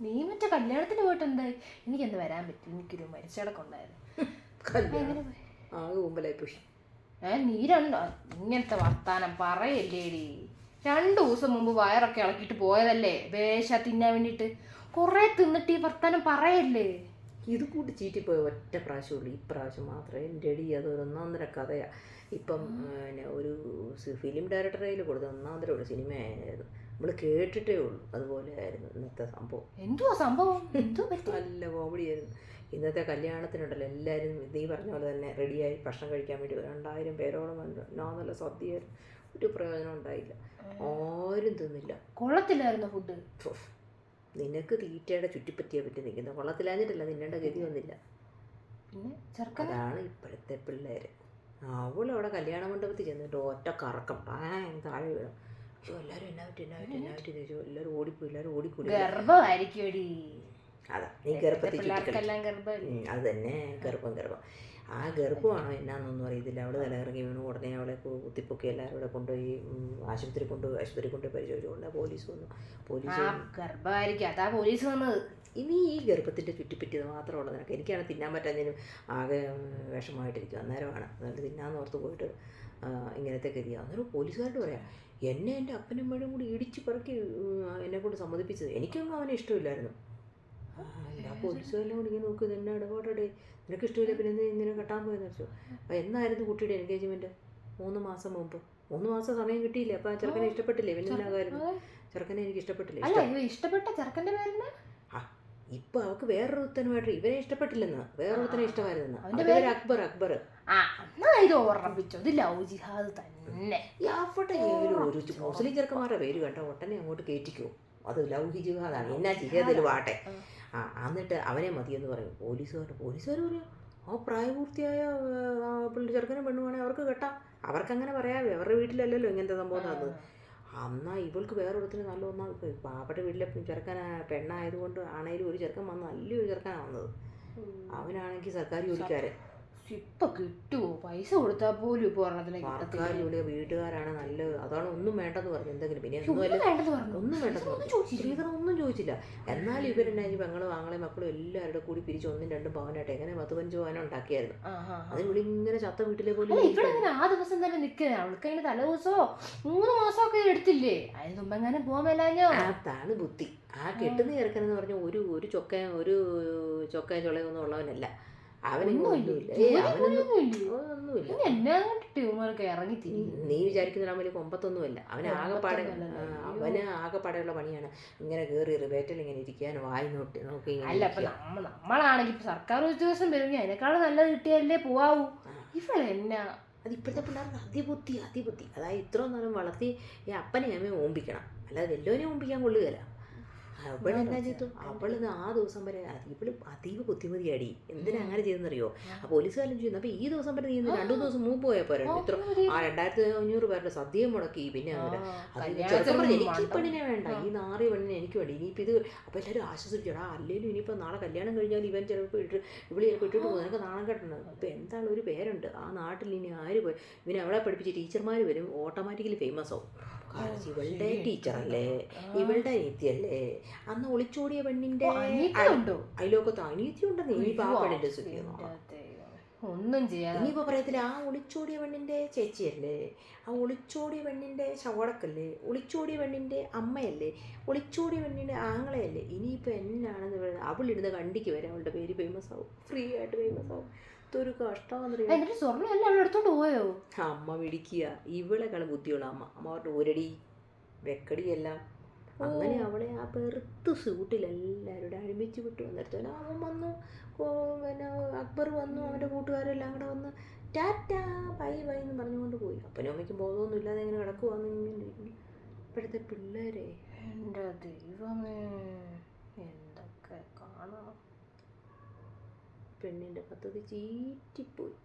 നീ മറ്റേ കല്യാണത്തിന് പോയിട്ട് എന്തായി? എനിക്കെന്ത് വരാൻ പറ്റും, എനിക്കൊരു മരിച്ചടക്കം ഉണ്ടായിരുന്നു. നീ ഇങ്ങനത്തെ വർത്താനം പറയല്ലേടി. 2 ദിവസം മുമ്പ് വയറൊക്കെ ഇളക്കിയിട്ട് പോയതല്ലേ വേഷ തിന്നാൻ വേണ്ടിട്ട്. കൊറേ തിന്നിട്ട് ഈ വർത്താനം പറയല്ലേ. ഇത് കൂട്ടി ചീറ്റിപ്പോയ ഒറ്റ പ്രാവശ്യമുള്ളൂ, ഈ പ്രാവശ്യം മാത്രമേ എൻ്റെ അടി. അത് ഒന്നൊന്നര കഥയാണ്. ഇപ്പം പിന്നെ ഒരു ഫിലിം ഡയറക്ടറേയിൽ കൊടുത്ത ഒന്നാന്തരമുള്ള സിനിമയായിരുന്നു. നമ്മൾ കേട്ടിട്ടേ ഉള്ളൂ. അതുപോലെ ആയിരുന്നു ഇന്നത്തെ സംഭവം. എന്തുവാ സംഭവം? നല്ല കോമഡിയായിരുന്നു. ഇന്നത്തെ കല്യാണത്തിനുണ്ടല്ലോ എല്ലാവരും നീ പറഞ്ഞ പോലെ തന്നെ റെഡിയായി ഭക്ഷണം കഴിക്കാൻ വേണ്ടി 2000 പേരോളം നല്ല സദ്യയായിരുന്നു. ഒരു പ്രയോജനം ഉണ്ടായില്ല, ആരും തിന്നില്ല. കൊള്ളത്തില്ലായിരുന്നു ഫുഡ്. നിനക്ക് തീറ്റയുടെ ചുറ്റിപ്പറ്റിയാ പറ്റി നിൽക്കുന്നത്. കൊള്ളത്തിലാഞ്ഞിട്ടല്ല, നിന്നേണ്ട ഗതി വന്നില്ല. അതാണ് ഇപ്പോഴത്തെ പിള്ളേര്. അവളവിടെ കല്യാണ മണ്ഡപത്തിൽ ചെന്നിട്ട് ഒറ്റ കറക്കം താഴെ വീഴും. എല്ലാവരും എന്നാ പറ്റി ചോദിച്ചു. എല്ലാവരും ഓടിക്കൂടി. ഗർഭമായിരിക്കും. അതാ നീ ഗർഭത്തിൽ അത് തന്നെ ഗർഭം. ആ ഗർഭമാണോ എന്നാന്നൊന്നും അറിയത്തില്ല. അവള് തലയിറങ്ങി വീണു. ഉടനെ അവളെ കുത്തിപ്പൊക്കി എല്ലാവരും കൂടെ കൊണ്ടുപോയി ആശുപത്രി കൊണ്ടുപോയി പരിശോധിച്ചുകൊണ്ട് പോലീസ് വന്നു. പോലീസ് വന്നത്. ഇനി ഈ ഗർഭത്തിൻ്റെ ചുറ്റിപ്പറ്റിയത് മാത്രമുള്ളത് നിനക്ക്. എനിക്കാണ് തിന്നാൻ പറ്റാഞ്ഞതിനും ആകെ വിഷമമായിട്ടിരിക്കും. അന്നേരമാണ് എന്നിട്ട് തിന്നാന്ന് ഓർത്ത് പോയിട്ട് ഇങ്ങനത്തെ ഗതിയാണ്. അന്നേരം പോലീസുകാരോട് പറയാം, എന്നെ എൻ്റെ അപ്പനും അമ്മയും കൂടി ഇടിച്ച് പറക്കി എന്നെ കൊണ്ട് സമ്മതിപ്പിച്ചത്. എനിക്കൊന്നും അവനെ ഇഷ്ടമില്ലായിരുന്നു. എല്ലാ പോലീസുകാരെല്ലാം കൂടി ഇങ്ങനെ നോക്കുക, എന്നെ ഇടപാടേ നിനക്ക് ഇഷ്ടമില്ല, പിന്നെ ഇങ്ങനെ കെട്ടാൻ പോയെന്ന് വെച്ചു. എന്നായിരുന്നു കുട്ടിയുടെ എൻഗേജ്മെൻറ്റ്? 3 മാസം മുമ്പ്. 3 മാസം സമയം കിട്ടിയില്ലേ? അപ്പം ആ ചെറുക്കനെ ഇഷ്ടപ്പെട്ടില്ലേ? പിന്നെ എന്നാകായിരുന്നു? ചെറുക്കനെ എനിക്ക് ഇഷ്ടപ്പെട്ടില്ലേ? ഇഷ്ടപ്പെട്ട ചെറുക്കൻ്റെ പേരെന്നാ? ഇപ്പൊ അവക്ക് വേറൊരുത്തനുമായിട്ട് ഇവനെ ഇഷ്ടപ്പെട്ടില്ലെന്ന്, വേറൊരുത്തനെ ഇഷ്ടമായിരുന്നെന്ന്. അവന്റെ പേര് അക്ബർ. ഒരു മുസ്ലിം ചെറുക്കന്മാരുടെ പേര് കണ്ട ഉടനെ അങ്ങോട്ട് കയറ്റിക്കോ. അത് ലവ് ജിഹാദാണ്. എന്നാ ജിഹാദിൽ വാട്ടെ. എന്നിട്ട് അവനെ മതിയെന്ന് പറയും പോലീസുകാർ പറയും, ആ പ്രായപൂർത്തിയായ ചെറുക്കനും പെണ്ണുവാണെങ്കിൽ അവർക്ക് കെട്ടാം. അവർക്കങ്ങനെ പറയാവേ, അവരുടെ വീട്ടിലല്ലല്ലോ ഇങ്ങനത്തെ സംഭവം നടന്നത്. എന്നാൽ ഇവൾക്ക് വേറൊരുത്തിന് നല്ല ഒന്നാ. പാവപ്പെട്ട വീട്ടിലെ പെണ്ണായതുകൊണ്ട് ആണെങ്കിലും ഒരു ചെറുക്കൻ വന്ന് നല്ലൊരു ചെറുക്കനാണ് വന്നത്. അവനാണെങ്കിൽ സർക്കാർ ജോലിക്കാരൻ. ഇപ്പൊ കിട്ടുമോ? പൈസ കൊടുത്താൽ പോലും ഇപ്പൊ സർക്കാർ ജോലി. വീട്ടുകാരാണ് നല്ലത്. അതാണ് ഒന്നും വേണ്ടെന്ന് പറഞ്ഞു. എന്തെങ്കിലും പിന്നെ ഒന്നും വേണ്ടെന്ന് പറഞ്ഞു. ശ്രീധരൻ ഒന്നും ചോദിച്ചില്ല. എന്നാലും ഇവരുണ്ടായി പെങ്ങളും ആങ്ങളെ മക്കളും എല്ലാവരുടെ കൂടി പിരിച്ച് 1-2 പവനായിട്ട് എങ്ങനെ 10-15 പവനം ഉണ്ടാക്കിയായിരുന്നു. അതിനുള്ളിൽ ഇങ്ങനെ ചത്ത വീട്ടിലെ പോലും. ആ ദിവസം തന്നെ നിൽക്കുക. അവൾക്ക് അതിന് തലേ ദിവസമോ 3 മാസമൊക്കെ എടുത്തില്ലേ? അതിന് മുമ്പ് എങ്ങനെ പോകാൻ മേലാഞ്ഞോ? അതാണ് ബുദ്ധി. ആ കെട്ടുന്ന ചെറുക്കനെന്ന് പറഞ്ഞ ഒരു ചൊക്കയും ചുളയൊന്നും ഉള്ളവനല്ല. അവനൊന്നുമില്ല. നീ വിചാരിക്കുന്ന വലിയ കൊമ്പത്തൊന്നുമല്ല. അവന് ആകെപ്പാടെയുള്ള പണിയാണ് ഇങ്ങനെ കയറി റിവേറ്റൽ ഇങ്ങനെ ഇരിക്കാൻ വായി നോക്കി. അല്ല, അപ്പൊ നമ്മളാണെങ്കിൽ സർക്കാർ ഉദ്യോഗസ്ഥൻ വരുമെങ്കിൽ അതിനേക്കാളും നല്ലത് കിട്ടിയാലേ പോവാവൂ. ഇവളെന്നാ അത് ഇപ്പോഴത്തെ പിള്ളേർക്ക് അതിബുദ്ധി. അതായത് ഇത്രയും നേരം വളർത്തി ഈ അപ്പനെ അമ്മയെ ഓമ്പിക്കണം, അല്ലാതെ വല്ലവനെ ഓമ്പിക്കാൻ കൊള്ളുകയില്ല. അവളെന്നാ ചെയ്തു? അവളിന്ന് ആ ദിവസം വരെ അതീവ ബുദ്ധിമതിയാടി. എന്തിനാ അങ്ങനെ ചെയ്തെന്നറിയോ? ആ പോലീസുകാരും ചെയ്യുന്നു. അപ്പൊ ഈ ദിവസം വരെ നീ 2-3 ദിവസം മുമ്പ് പോയപ്പോരാ? ഇത്ര 2500 പേരുടെ സദ്യയും മുടക്കി. പിന്നെ എനിക്ക് പെണ്ണിനെ വേണ്ട, ഈ 4 പെണ്ണിനെ എനിക്ക് വേണ്ട. ഇനിയിപ്പോൾ ഇത് അപ്പോൾ എല്ലാവരും ആശ്വസിച്ചോടാ. അല്ലെങ്കിലും ഇനിയിപ്പോൾ നാളെ കല്യാണം കഴിഞ്ഞാൽ ഇവൻ ചിലപ്പോൾ ഇവിടെ ഇട്ടിട്ട് പോകും. നിനക്ക് നാണം കെട്ടണം. ഇപ്പം എന്താണ് ഒരു പേരുണ്ട് ആ നാട്ടിൽ. ഇനി ആര് പോയി ഇവനെ അവളെ പഠിപ്പിച്ച് ടീച്ചർമാർ വരും, ഓട്ടോമാറ്റിക്കലി ഫേമസ് ആവും. കാരണം ഇവളുടെ ടീച്ചറല്ലേ, ഇവളുടെ അനിയത്തിയല്ലേ. അന്ന് ഒളിച്ചോടിയ പെണ്ണിന്റെ അയലോക്കത്ത് അനിയത്തി ഉണ്ടെന്ന് ഇനിയിപ്പോ ആ പെണ്ണിന്റെ ഒന്നും ചെയ്യാൻ ഇനിയിപ്പോ പറയത്തില്ല. ആ ഒളിച്ചോടിയ പെണ്ണിന്റെ ചേച്ചിയല്ലേ, ആ ഒളിച്ചോടിയ പെണ്ണിന്റെ ശവടക്കല്ലേ, ഒളിച്ചോടിയ പെണ്ണിന്റെ അമ്മയല്ലേ, ഒളിച്ചോടിയ പെണ്ണിന്റെ ആങ്ങളയല്ലേ. ഇനിയിപ്പോ എന്നാണെന്ന് പറയുന്നത്? അവളിടുന്ന കണ്ടിക്ക് വരെ അവളുടെ പേര് ഫേമസ് ആവും, ഫ്രീ ആയിട്ട് ഫേമസ് ആവും. ഇതൊരു കഷ്ടമാണെന്നറിയാം. സ്വർണ്ണം എല്ലാം എടുത്തോണ്ട് പോയോ? അമ്മ പിടിക്കുക. ഇവളെക്കാളും ബുദ്ധിയുള്ള അമ്മ അവരുടെ ഒരടി വെക്കടിയെല്ലാം. അങ്ങനെ അവളെ ആ പെറുത്ത് സൂട്ടിൽ എല്ലാവരുടെ അഴിമിച്ച് വിട്ടു. അന്നേരത്തേന് അവൻ വന്നു, പിന്നെ അക്ബർ വന്നു, അവൻ്റെ കൂട്ടുകാരെല്ലാം കൂടെ വന്ന് ടാറ്റാ ബൈ എന്ന് പറഞ്ഞുകൊണ്ട് പോയി. അപ്പനും അമ്മയ്ക്കും ബോധമൊന്നും ഇല്ലാതെ ഇങ്ങനെ കിടക്കുവാന്ന് ഇങ്ങനെ ഇരിക്കുന്നു ഇപ്പോഴത്തെ പിള്ളേരെ. എൻ്റെ ദൈവമേ, എന്തൊക്കെ കാണണം. പെണ്ണിൻ്റെ പദ്ധതി ചീറ്റിപ്പോയി.